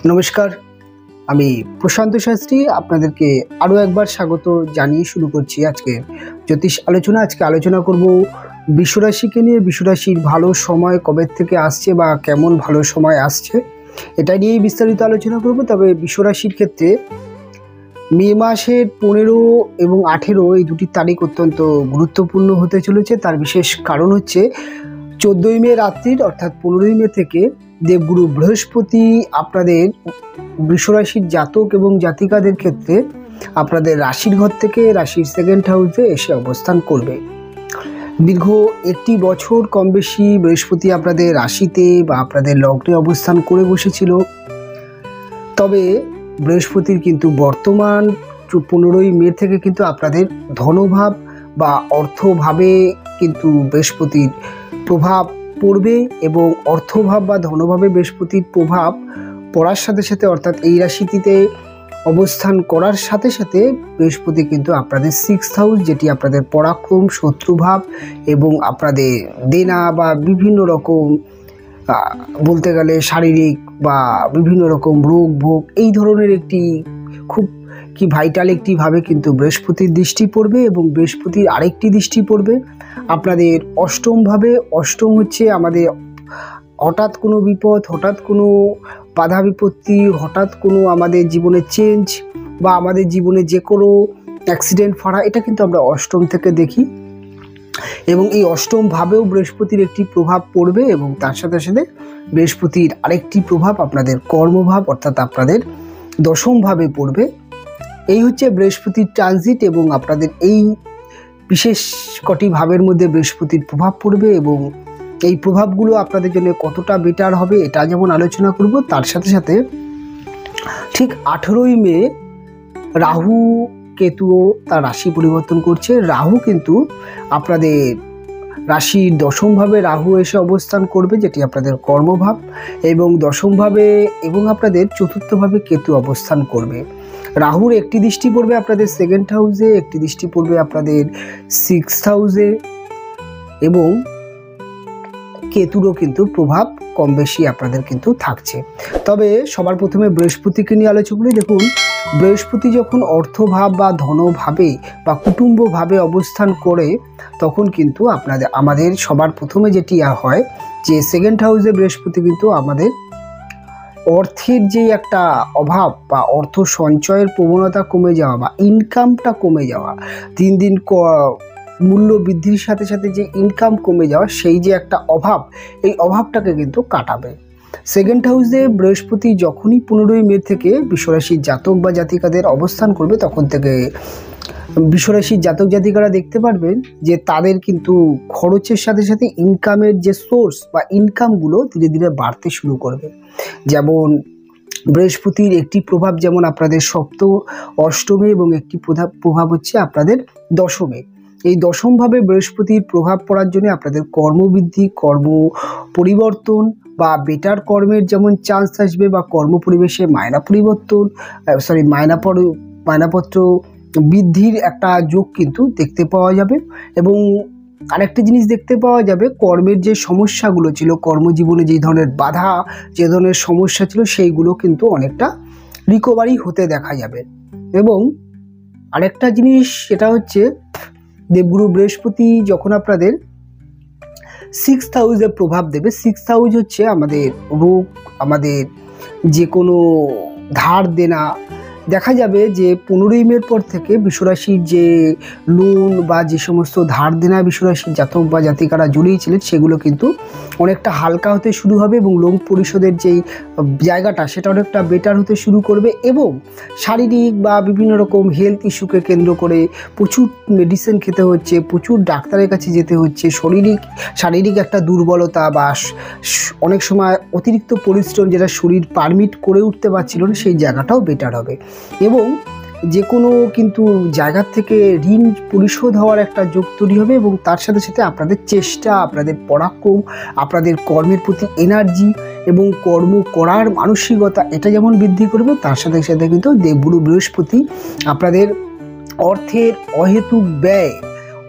नमस्कार, আমি প্রশান্ত শাস্ত্রী আপনাদেরকে আরও একবার স্বাগত জানিয়ে শুরু করছি আজকে জ্যোতিষ আলোচনা। আজকে আলোচনা করব বিশ্বরাশিকে নিয়ে। বিশ্বরাশির ভালো সময় কবে থেকে আসছে বা কেমন ভালো সময় আসছে এটা নিয়েই বিস্তারিত আলোচনা করব। তবে বিশ্বরাশির ক্ষেত্রে মে মাসের 15 এবং 18 এই দুটি তারিখ অত্যন্ত গুরুত্বপূর্ণ হতে চলেছে। তার বিশেষ কারণ হচ্ছে 14ই মে রাত্রির অর্থাৎ 15ই মে থেকে দেবগুরু বৃহস্পতি আপনাদের বৃষরাশির জাতক এবং জাতিকাদের ক্ষেত্রে আপনাদের রাশির ঘর থেকে রাশির সেকেন্ড হাউসে এসে অবস্থান করবে। দীর্ঘ একটি বছর কম বেশি বৃহস্পতি আপনাদের রাশিতে বা আপনাদের লগ্নে অবস্থান করে বসেছিল। তবে বৃহস্পতির কিন্তু বর্তমান 15ই মে থেকে কিন্তু আপনাদের ধনভাব বা অর্থভাবে কিন্তু বৃহস্পতির প্রভাব পড়বে এবং অর্থভাব বা ধনভাবে বৃহস্পতির প্রভাব পড়ার সাথে সাথে অর্থাৎ এই রাশিটিতে অবস্থান করার সাথে সাথে বৃহস্পতি কিন্তু আপনাদের 6th হাউস, যেটি আপনাদের পরাক্রম, শত্রুভাব এবং আপনাদের দেনা বা বিভিন্ন রকম বলতে গেলে শারীরিক বা বিভিন্ন রকম রোগ ভোগ এই ধরনের একটি খুব ভাইটাল একটি ভাবে কিন্তু বৃহস্পতির দৃষ্টি পড়বে। এবং বৃহস্পতির আরেকটি দৃষ্টি পড়বে আপনাদের অষ্টম ভাবে। অষ্টম হচ্ছে আমাদের হঠাৎ কোনো বিপদ, হঠাৎ কোনো বাধা বিপত্তি, হঠাৎ কোনো আমাদের জীবনে চেঞ্জ বা আমাদের জীবনে যে কোনো অ্যাক্সিডেন্ট ফাড়া, এটা কিন্তু আমরা অষ্টম থেকে দেখি। এবং এই অষ্টম ভাবেও বৃহস্পতির একটি প্রভাব পড়বে এবং তার সাথে সাথে বৃহস্পতির আরেকটি প্রভাব আপনাদের কর্মভাব অর্থাৎ আপনাদের দশম ভাবে পড়বে। এই হচ্ছে বৃহস্পতির ট্রানজিট এবং আপনাদের এই বিশেষ কটি ভাবের মধ্যে বৃহস্পতির প্রভাব পড়বে এবং এই প্রভাবগুলো আপনাদের জন্য কতটা বেটার হবে এটা যেমন আলোচনা করব, তার সাথে সাথে ঠিক 18ই মে রাহু কেতুও তার রাশি পরিবর্তন করছে। রাহু কিন্তু আপনাদের রাশির দশম ভাবে রাহু এসে অবস্থান করবে, যেটি আপনাদের কর্মভাব, এবং দশম ভাবে এবং আপনাদের চতুর্থ ভাবে কেতু অবস্থান করবে। রাহুর একটি দৃষ্টি পড়বে আপনাদের সেকেন্ড হাউসে, একটি দৃষ্টি পড়বে আপনাদের 6th হাউসে এবং কেতুরও কিন্তু প্রভাব কম বেশি আপনাদের কিন্তু থাকছে। তবে সবার প্রথমে বৃহস্পতিকে নিয়ে আলোচনা করি। দেখুন, বৃহস্পতি যখন অর্থভাব বা ধনভাবে বা কুটুম্বভাবে অবস্থান করে তখন কিন্তু আমাদের সবার প্রথমে যেটি হয় যে সেকেন্ড হাউসে বৃহস্পতি কিন্তু আমাদের অর্থের যে একটা অভাব বা অর্থ সঞ্চয়ের প্রবণতা কমে যাওয়া বা ইনকামটা কমে যাওয়া, দিন দিন মূল্য বৃদ্ধির সাথে সাথে যে ইনকাম কমে যাওয়া, সেই যে একটা অভাব, এই অভাবটাকে কিন্তু কাটাবে। সেকেন্ড হাউসে বৃহস্পতি যখনই 15ই মে থেকে বিশ্বরাশির জাতক বা জাতিকাদের অবস্থান করবে তখন থেকে বিশ্বরাশির জাতক জাতিকারা দেখতে পারবেন যে তাদের কিন্তু খরচের সাথে সাথে ইনকামের যে সোর্স বা ইনকামগুলো ধীরে ধীরে বাড়তে শুরু করবে। যেমন বৃহস্পতির একটি প্রভাব যেমন আপনাদের সপ্তম অষ্টমে এবং একটি প্রভাব হচ্ছে আপনাদের দশমে। এই দশমভাবে বৃহস্পতির প্রভাব পড়ার জন্য আপনাদের কর্মবৃদ্ধি, কর্ম পরিবর্তন বা বেটার কর্মের যেমন চান্স আসবে বা কর্ম পরিবেশে মায়নাপত্র বৃদ্ধির একটা যোগ কিন্তু দেখতে পাওয়া যাবে। এবং আরেকটা জিনিস দেখতে পাওয়া যাবে, কর্মের যে সমস্যাগুলো ছিল, কর্মজীবনে যে ধরনের বাধা, যে ধরনের সমস্যা ছিল, সেইগুলো কিন্তু অনেকটা রিকভারি হতে দেখা যাবে। এবং আরেকটা জিনিস সেটা হচ্ছে দেবগুরু বৃহস্পতি যখন আপনাদের 6th হাউসে প্রভাব দেবে, 6th হাউস হচ্ছে আমাদের রোগ, আমাদের যে কোনো ধার দেনা। দেখা যাবে যে 15ই মের পর থেকে বিশ্বরাশির যে লোন বা যে সমস্ত ধার দেনা বিশ্বরাশির জাতক বা জাতিকারা জড়িয়েছিলেন সেগুলো কিন্তু অনেকটা হালকা হতে শুরু হবে এবং লোন পরিশোধের যেই জায়গাটা সেটা অনেকটা বেটার হতে শুরু করবে। এবং শারীরিক বা বিভিন্ন রকম হেলথ ইস্যুকে কেন্দ্র করে প্রচুর মেডিসিন খেতে হচ্ছে, প্রচুর ডাক্তারের কাছে যেতে হচ্ছে, শারীরিক একটা দুর্বলতা বা অনেক সময় অতিরিক্ত পরিশ্রম যেটা শরীর পারমিট করে উঠতে পারছিল না, সেই জায়গাটাও বেটার হবে। এবং যে কোনো কিন্তু জায়গার থেকে ঋণ পরিশোধ হওয়ার একটা যোগ তৈরি হবে এবং তার সাথে সাথে আপনাদের চেষ্টা, আপনাদের পরাক্রম, আপনাদের কর্মের প্রতি এনার্জি এবং কর্ম করার মানসিকতা এটা যেমন বৃদ্ধি করবে, তার সাথে সাথে কিন্তু দেবগুরু বৃহস্পতি আপনাদের অর্থের অহেতুক ব্যয়,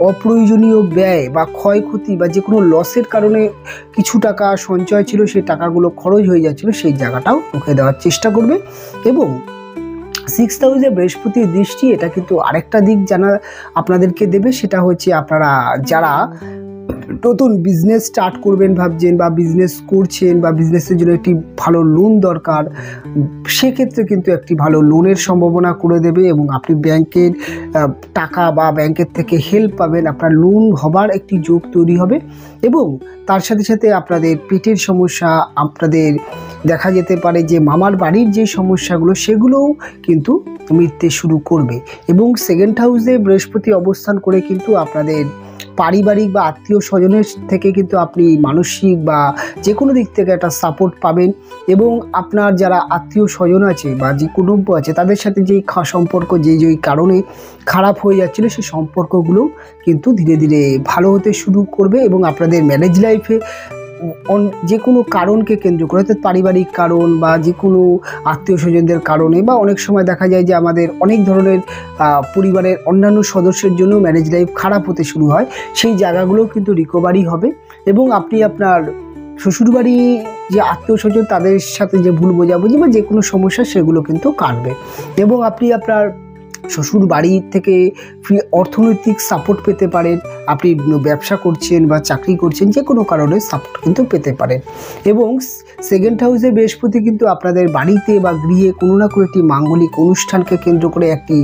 অপ্রয়োজনীয় ব্যয় বা ক্ষয়ক্ষতি বা যে কোনো লসের কারণে কিছু টাকা সঞ্চয় ছিল, সেই টাকাগুলো খরচ হয়ে যাচ্ছিল, সেই জায়গাটাও রুখে দেওয়ার চেষ্টা করবে। এবং 6th হাউসে বৃহস্পতির দৃষ্টি এটা কিন্তু আরেকটা দিক জানা আপনাদেরকে দেবে, সেটা হচ্ছে আপনারা যারা নতুন বিজনেস স্টার্ট করবেন ভাবছেন বা বিজনেস করছেন বা বিজনেসের জন্য একটি ভালো লোন দরকার, সেক্ষেত্রে কিন্তু একটি ভালো লোনের সম্ভাবনা করে দেবে এবং আপনি ব্যাংকের টাকা বা ব্যাংকের থেকে হেল্প পাবেন, আপনার লোন হবার একটি যোগ তৈরি হবে। এবং তার সাথে সাথে আপনাদের পেটের সমস্যা, আপনাদের দেখা যেতে পারে যে মামার বাড়ির যে সমস্যাগুলো সেগুলোও কিন্তু মিটতে শুরু করবে। এবং 2nd হাউসে বৃহস্পতি অবস্থান করে কিন্তু আপনাদের পারিবারিক বা আত্মীয় স্বজনের থেকে কিন্তু আপনি মানসিক বা যে কোনো দিক থেকে একটা সাপোর্ট পাবেন। এবং আপনার যারা আত্মীয় স্বজন আছে বা যে কুটুম্ব আছে তাদের সাথে যেই সম্পর্ক যেই কারণে খারাপ হয়ে যাচ্ছিল, সেই সম্পর্কগুলো কিন্তু ধীরে ধীরে ভালো হতে শুরু করবে। এবং আপনাদের ম্যারেজ লাইফে যে কোনো কারণকে কেন্দ্র করে, অর্থাৎ পারিবারিক কারণ বা যে কোনো আত্মীয় স্বজনদের কারণে, বা অনেক সময় দেখা যায় যে আমাদের অনেক ধরনের পরিবারের অন্যান্য সদস্যের জন্য ম্যারেজ লাইফ খারাপ হতে শুরু হয়, সেই জায়গাগুলোও কিন্তু রিকভারি হবে। এবং আপনি আপনার শ্বশুরবাড়ি যে আত্মীয় স্বজন তাদের সাথে যে ভুল বোঝাবুঝি বা যে কোনো সমস্যা সেগুলো কিন্তু কাটবে। এবং আপনি আপনার শ্বশুর বাড়ি থেকে অর্থনৈতিক সাপোর্ট পেতে পারেন, আপনি ব্যবসা করছেন বা চাকরি করছেন, যে কোনো কারণে সাপোর্ট কিন্তু পেতে পারেন। এবং 2nd হাউসে বৃহস্পতি কিন্তু আপনাদের বাড়িতে বা গৃহে কোনো না কোনো একটি মাঙ্গলিক অনুষ্ঠানকে কেন্দ্র করে একটি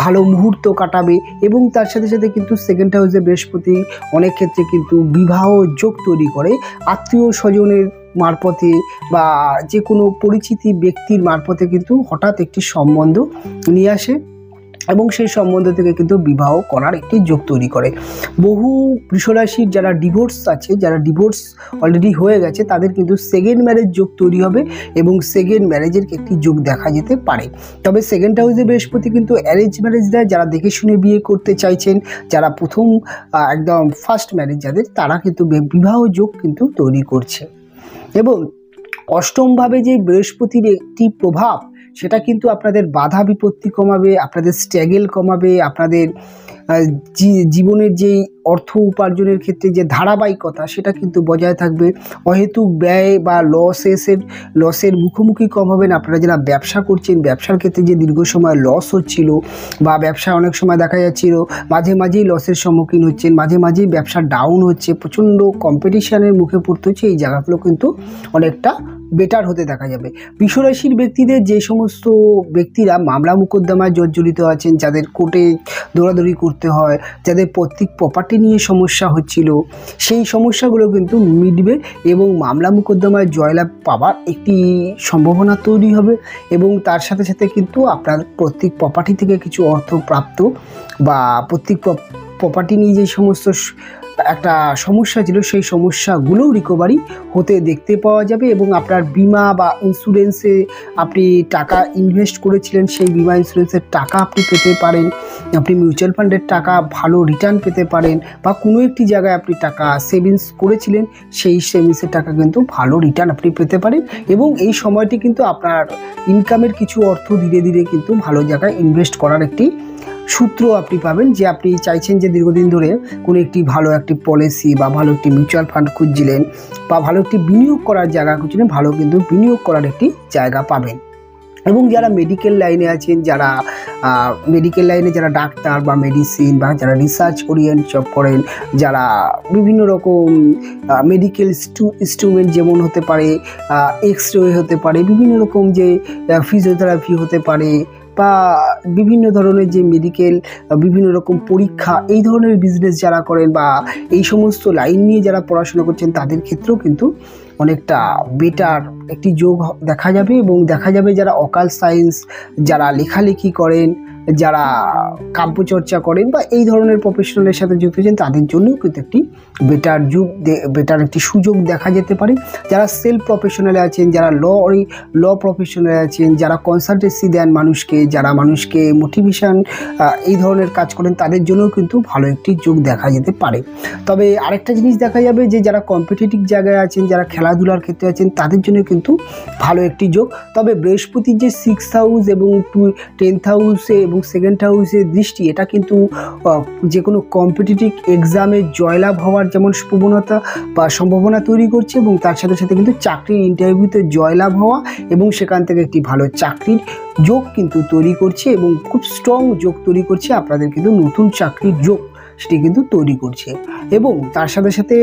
ভালো মুহূর্ত কাটাবে। এবং তার সাথে সাথে কিন্তু 2nd হাউসে বৃহস্পতি অনেক ক্ষেত্রে কিন্তু বিবাহ যোগ তৈরি করে, আত্মীয় স্বজনের মারফতে বা যে কোনো পরিচিতি ব্যক্তির মারফতে কিন্তু হঠাৎ একটি সম্বন্ধ নিয়ে আসে এবং সেই সম্বন্ধ থেকে কিন্তু বিবাহ করার একটি যোগ তৈরি করে। বহু বৃষরাশির যারা ডিভোর্স আছে, যারা ডিভোর্স অলরেডি হয়ে গেছে, তাদের কিন্তু 2nd ম্যারেজ যোগ তৈরি হবে এবং 2nd ম্যারেজের একটি যোগ দেখা যেতে পারে। তবে 2nd হাউসে বৃহস্পতি কিন্তু অ্যারেঞ্জ ম্যারেজ দেয়, যারা দেখে শুনে বিয়ে করতে চাইছেন, যারা প্রথম একদম ফার্স্ট ম্যারেজ যাদের, তারা কিন্তু বিবাহ যোগ কিন্তু তৈরি করছে। এবং 8মভাবে যে বৃহস্পতির একটি প্রভাব, সেটা কিন্তু আপনাদের বাধা বিপত্তি কমাবে, আপনাদের স্ট্রাগল কমাবে, আপনাদের জীবনের যেই অর্থ উপার্জনের ক্ষেত্রে যে ধারাবাহিকতা সেটা কিন্তু বজায় থাকবে। অহেতুক ব্যয় বা লসের মুখোমুখি কম হবেন। আপনারা যারা ব্যবসা করছেন, ব্যবসার ক্ষেত্রে যে দীর্ঘ সময় লস হচ্ছিল বা ব্যবসা অনেক সময় দেখা যাচ্ছিল মাঝে মাঝেই লসের সম্মুখীন হচ্ছেন, মাঝে মাঝেই ব্যবসা ডাউন হচ্ছে, প্রচণ্ড কম্পিটিশানের মুখে পড়তে হচ্ছে, এই জায়গাগুলো কিন্তু অনেকটা বেটার হতে দেখা যাবে। বৃষরাশির ব্যক্তিদের, যে সমস্ত ব্যক্তিরা মামলা মোকদ্দমায় জর্জরিত আছেন, যাদের কোর্টে দৌড়াদৌড়ি করতে হয়, যাদের পৈতৃক প্রপার্টি নিয়ে সমস্যা হচ্ছিল, সেই সমস্যাগুলো কিন্তু মিটবে এবং মামলা মোকদ্দমায় জয়লাভ পাওয়ার একটি সম্ভাবনা তৈরি হবে। এবং তার সাথে সাথে কিন্তু আপনার পৈতৃক প্রপার্টি থেকে কিছু অর্থ প্রাপ্ত বা পৈতৃক প্রপার্টি নিয়ে যে সমস্ত একটা সমস্যা ছিল, সেই সমস্যাগুলোও রিকভারি হতে দেখতে পাওয়া যাবে। এবং আপনার বিমা বা ইন্স্যুরেন্সে আপনি টাকা ইনভেস্ট করেছিলেন, সেই বিমা ইন্স্যুরেন্সের টাকা আপনি পেতে পারেন, আপনি মিউচুয়াল ফান্ডের টাকা ভালো রিটার্ন পেতে পারেন, বা কোনো একটি জায়গায় আপনি টাকা সেভিংস করেছিলেন, সেই সেভিংসের টাকা কিন্তু ভালো রিটার্ন আপনি পেতে পারেন। এবং এই সময়টি কিন্তু আপনার ইনকামের কিছু অর্থ ধীরে ধীরে কিন্তু ভালো জায়গায় ইনভেস্ট করার একটি সূত্র আপনি পাবেন, যে আপনি চাইছেন যে দীর্ঘদিন ধরে কোনো একটি ভালো একটি পলিসি বা ভালো একটি মিউচুয়াল ফান্ড খুঁজছিলেন বা ভালো একটি বিনিয়োগ করার জায়গা খুঁজছিলেন, ভালো কিন্তু বিনিয়োগ করার একটি জায়গা পাবেন। এবং যারা মেডিকেল লাইনে আছেন, যারা মেডিকেল লাইনে যারা ডাক্তার বা মেডিসিন বা যারা রিসার্চ ওরিয়েন্ট জব করেন, যারা বিভিন্ন রকম মেডিকেল ইনস্ট্রুমেন্ট যেমন হতে পারে এক্সরে হতে পারে, বিভিন্ন রকম যে ফিজিওথেরাপি হতে পারে বা বিভিন্ন ধরনের যে মেডিকেল বিভিন্ন রকম পরীক্ষা, এই ধরনের বিজনেস যারা করেন বা এই সমস্ত লাইন নিয়ে যারা পড়াশোনা করছেন, তাদের ক্ষেত্রেও কিন্তু অনেকটা বেটার একটি যোগ দেখা যাবে। এবং দেখা যাবে যারা অকাল সায়েন্স, যারা লেখালেখি করেন, যারা কাব্যচর্চা করেন বা এই ধরনের প্রফেশনালের সাথে যুক্ত হয়েছেন, তাদের জন্যও কিন্তু একটি বেটার একটি সুযোগ দেখা যেতে পারে। যারা সেলফ প্রফেশনালে আছেন, যারা ল প্রফেশনালে আছেন, যারা কনসালটেন্সি দেন মানুষকে, যারা মানুষকে মোটিভেশন এই ধরনের কাজ করেন, তাদের জন্যও কিন্তু ভালো একটি যোগ দেখা যেতে পারে। তবে আরেকটা জিনিস দেখা যাবে যে যারা কম্পিটিটিভ জায়গায় আছেন, যারা খেলাধুলার ক্ষেত্রে আছেন, তাদের জন্য কিন্তু ভালো একটি যোগ। তবে বৃহস্পতির যে 6th হাউস এবং 10th হাউসে এবং 2nd হাউসের দৃষ্টি, এটা কিন্তু যে কোনো কম্পিটিটিভ এক্সামে জয়লাভ হওয়ার যেমন প্রবণতা বা সম্ভাবনা তৈরি করছে, এবং তার সাথে সাথে কিন্তু চাকরির ইন্টারভিউতে জয়লাভ হওয়া এবং সেখান থেকে একটি ভালো চাকরির যোগ কিন্তু তৈরি করছে, এবং খুব স্ট্রং যোগ তৈরি করছে। আপনাদের কিন্তু নতুন চাকরির যোগ সেটি কিন্তু তৈরি করছে, এবং তার সাথে সাথে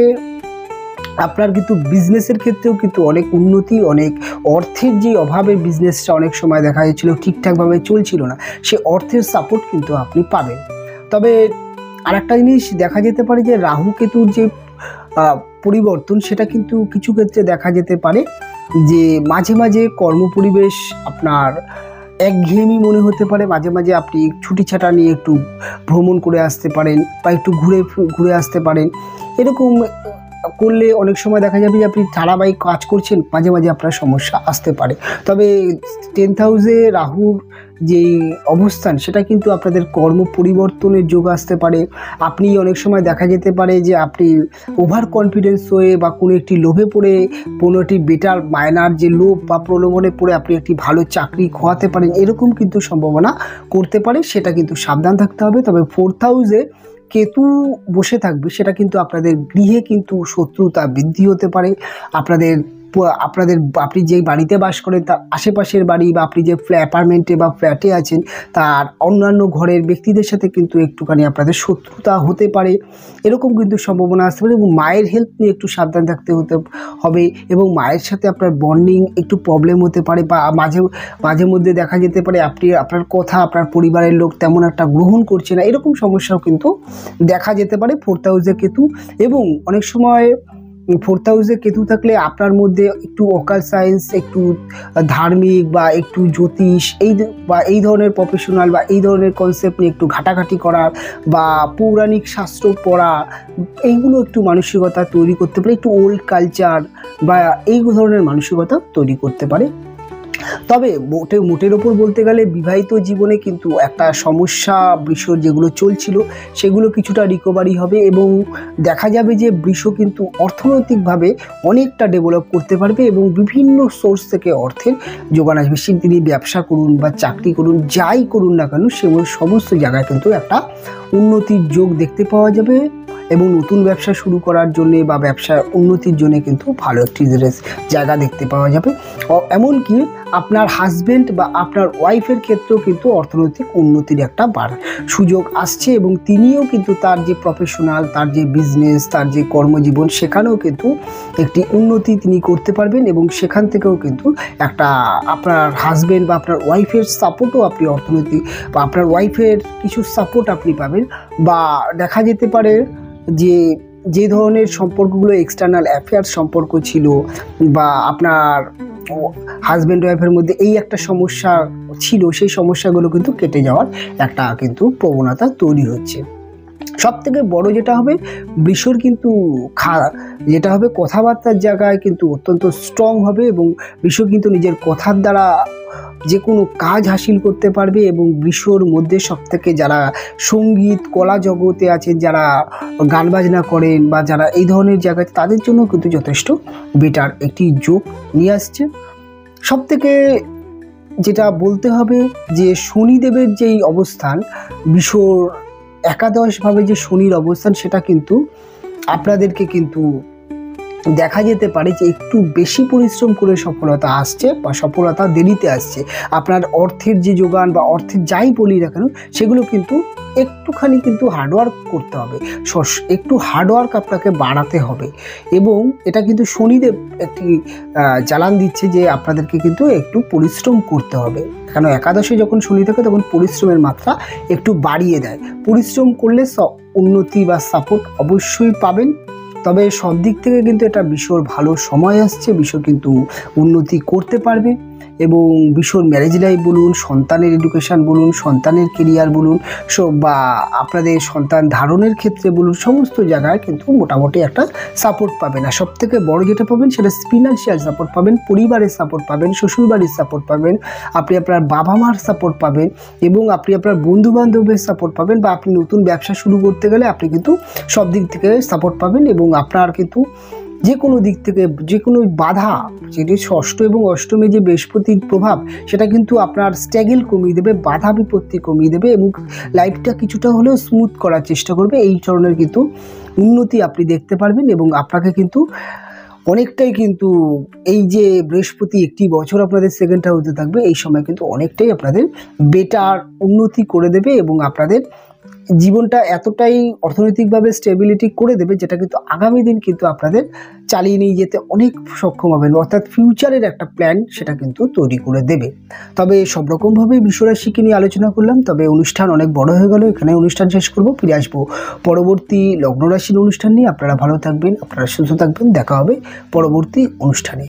আপনার কিন্তু বিজনেসের ক্ষেত্রেও কিন্তু অনেক উন্নতি, অনেক অর্থের যে অভাবে বিজনেসটা অনেক সময় দেখা যাচ্ছিল ঠিকঠাকভাবে চলছিল না, সে অর্থের সাপোর্ট কিন্তু আপনি পাবেন। তবে আরেকটা জিনিস দেখা যেতে পারে যে রাহু কেতুর যে পরিবর্তন, সেটা কিন্তু কিছু ক্ষেত্রে দেখা যেতে পারে যে মাঝে মাঝে কর্মপরিবেশ আপনার একঘেয়েমি মনে হতে পারে। মাঝে মাঝে আপনি ছুটি ছাটা নিয়ে একটু ভ্রমণ করে আসতে পারেন বা একটু ঘুরে আসতে পারেন। এরকম করলে অনেক সময় দেখা যাবে যে আপনি ধারাবাহিক কাজ করছেন, মাঝে মাঝে আপনার সমস্যা আসতে পারে। তবে 10th হাউসে রাহুর যেই অবস্থান, সেটা কিন্তু আপনাদের কর্ম পরিবর্তনের যোগ আসতে পারে। আপনি অনেক সময় দেখা যেতে পারে যে আপনি ওভার কনফিডেন্স হয়ে বা কোনো একটি লোভে পড়ে, কোনো একটি বেটার মায়নার যে লোভ বা প্রলোভনে পড়ে আপনি একটি ভালো চাকরি খোয়াতে পারেন, এরকম কিন্তু সম্ভাবনা করতে পারে। সেটা কিন্তু সাবধান থাকতে হবে। তবে 4th হাউসে কেতু বসে থাকবে, সেটা কিন্তু আপনাদের গৃহে কিন্তু শত্রুতা বৃদ্ধি হতে পারে। আপনি যেই বাড়িতে বাস করেন তার আশেপাশের বাড়ি, বা আপনি যে অ্যাপার্টমেন্টে বা ফ্ল্যাটে আছেন, তার অন্যান্য ঘরের ব্যক্তিদের সাথে কিন্তু একটুখানি আপনাদের শত্রুতা হতে পারে, এরকম কিন্তু সম্ভাবনা আসতে পারে। এবং মায়ের হেলথ নিয়ে একটু সাবধান থাকতে হবে, এবং মায়ের সাথে আপনার বন্ডিং একটু প্রবলেম হতে পারে, বা মাঝে মধ্যে দেখা যেতে পারে আপনার কথা আপনার পরিবারের লোক তেমন একটা গ্রহণ করছে না, এরকম সমস্যাও কিন্তু দেখা যেতে পারে 4th হাউসে কেতু। এবং অনেক সময় 4th হাউসে কেতু থাকলে আপনার মধ্যে একটু অকাল সায়েন্স, একটু ধার্মিক বা একটু জ্যোতিষ এই ধরনের প্রফেশনাল বা এই ধরনের কনসেপ্ট নিয়ে একটু ঘাটাঘাটি করার বা পৌরাণিক শাস্ত্র পড়া, এইগুলো একটু মানসিকতা তৈরি করতে পারে, একটু ওল্ড কালচার বা এই ধরনের মানসিকতা তৈরি করতে পারে। তবে মোটের ওপর বলতে গেলে বিবাহিত জীবনে কিন্তু একটা সমস্যা বৃষর যেগুলো চলছিল, সেগুলো কিছুটা রিকভারি হবে, এবং দেখা যাবে যে বৃষ কিন্তু অর্থনৈতিকভাবে অনেকটা ডেভেলপ করতে পারবে, এবং বিভিন্ন সোর্স থেকে অর্থের যোগান আসবে। তিনি ব্যবসা করুন বা চাকরি করুন, যাই করুন না কেন, সেগুলো সমস্ত জায়গায় কিন্তু একটা উন্নতির যোগ দেখতে পাওয়া যাবে, এবং নতুন ব্যবসা শুরু করার জন্যে বা ব্যবসার উন্নতির জন্য কিন্তু ভালো একটি জায়গা দেখতে পাওয়া যাবে। এমনকি আপনার হাজব্যান্ড বা আপনার ওয়াইফের ক্ষেত্রেও কিন্তু অর্থনৈতিক উন্নতির একটা সুযোগ আসছে, এবং তিনিও কিন্তু তার যে প্রফেশনাল, তার যে বিজনেস, তার যে কর্মজীবন, সেখানেও কিন্তু একটি উন্নতি তিনি করতে পারবেন, এবং সেখান থেকেও কিন্তু একটা আপনার হাজব্যান্ড বা আপনার ওয়াইফের সাপোর্টও আপনি অর্থনৈতিক বা আপনার ওয়াইফের কিছু সাপোর্ট আপনি পাবেন। বা দেখা যেতে পারে যে ধরনের সম্পর্কগুলো এক্সটার্নাল অ্যাফেয়ার্স সম্পর্ক ছিল, বা আপনার হাজব্যান্ড ওয়াইফের মধ্যে এই একটা সমস্যা ছিল, সেই সমস্যাগুলো কিন্তু কেটে যাওয়ার একটা কিন্তু প্রবণতা তৈরি হচ্ছে। সব থেকে বড় যেটা হবে বৃষর কিন্তু যেটা হবে কথাবার্তার জায়গায় কিন্তু অত্যন্ত স্ট্রং হবে, এবং বৃষ কিন্তু নিজের কথার দ্বারা যে কোনো কাজ হাসিল করতে পারবে। এবং বৃষর মধ্যে সবথেকে যারা সঙ্গীত কলা জগতে আছেন, যারা গান বাজনা করেন বা যারা এই ধরনের জায়গায়, তাদের জন্য কিন্তু যথেষ্ট বেটার একটি যোগ নিয়ে আসছে। সবথেকে যেটা বলতে হবে যে শনিদেবের যেই অবস্থান, বৃষর একাদশভাবে যে শনির অবস্থান, সেটা কিন্তু আপনাদেরকে কিন্তু দেখা যেতে পারে যে একটু বেশি পরিশ্রম করে সফলতা আসছে বা সফলতা দেরিতে আসছে। আপনার অর্থের যে যোগান বা অর্থের যাই বলি না কেন, সেগুলো কিন্তু একটুখানি কিন্তু হার্ডওয়ার্ক করতে হবে, একটু হার্ডওয়ার্ক আপনাকে বাড়াতে হবে। এবং এটা কিন্তু শনিদেব একটি জ্বালান দিচ্ছে যে আপনাদেরকে কিন্তু একটু পরিশ্রম করতে হবে, কারণ একাদশে যখন শনি থাকে তখন পরিশ্রমের মাত্রা একটু বাড়িয়ে দেয়। পরিশ্রম করলে উন্নতি বা সাপোর্ট অবশ্যই পাবেন। তবে সব দিক থেকে কিন্তু এটা বৃষর ভালো সময় আসছে, বৃষ কিন্তু উন্নতি করতে পারবে। এবং ভীষণ ম্যারেজ লাইফ বলুন, সন্তানের এডুকেশান বলুন, সন্তানের কেরিয়ার বলুন, বা আপনাদের সন্তান ধারণের ক্ষেত্রে বলুন, সমস্ত জায়গায় কিন্তু মোটামুটি একটা সাপোর্ট পাবেন। আর সবথেকে বড় যেটা পাবেন সেটা ফিনান্সিয়াল সাপোর্ট পাবেন, পরিবারের সাপোর্ট পাবেন, শ্বশুরবাড়ির সাপোর্ট পাবেন, আপনি আপনার বাবা মার সাপোর্ট পাবেন এবং আপনি আপনার বন্ধুবান্ধবের সাপোর্ট পাবেন, বা আপনি নতুন ব্যবসা শুরু করতে গেলে আপনি কিন্তু সব দিক থেকে সাপোর্ট পাবেন এবং আপনার কিন্তু যে কোনো দিক থেকে যে কোনো বাধা, যেটি ষষ্ঠ এবং অষ্টমে যে বৃহস্পতির প্রভাব, সেটা কিন্তু আপনার স্ট্রাগল কমিয়ে দেবে, বাধা বিপত্তি কমিয়ে দেবে এবং লাইফটা কিছুটা হলেও স্মুথ করার চেষ্টা করবে। এই ধরনের কিন্তু উন্নতি আপনি দেখতে পারবেন এবং আপনাকে কিন্তু অনেকটাই কিন্তু এই যে বৃহস্পতি একটি বছর আপনাদের সেকেন্ড হাউসে থাকবে, এই সময় কিন্তু অনেকটাই আপনাদের বেটার উন্নতি করে দেবে এবং আপনাদের জীবনটা এতটাই অর্থনৈতিকভাবে স্টেবিলিটি করে দেবে, যেটা কিন্তু আগামী দিন কিন্তু আপনাদের চালিয়ে নিয়ে যেতে অনেক সক্ষম হবেন, অর্থাৎ ফিউচারের একটা প্ল্যান সেটা কিন্তু তৈরি করে দেবে। তবে সব রকমভাবেই বিশ্বরাশিকে নিয়ে আলোচনা করলাম, তবে অনুষ্ঠান অনেক বড় হয়ে গেল, এখানে অনুষ্ঠান শেষ করব, ফিরে আসবো পরবর্তী লগ্ন রাশির অনুষ্ঠান নিয়ে। আপনারা ভালো থাকবেন, আপনারা সুস্থ থাকবেন, দেখা হবে পরবর্তী অনুষ্ঠানে।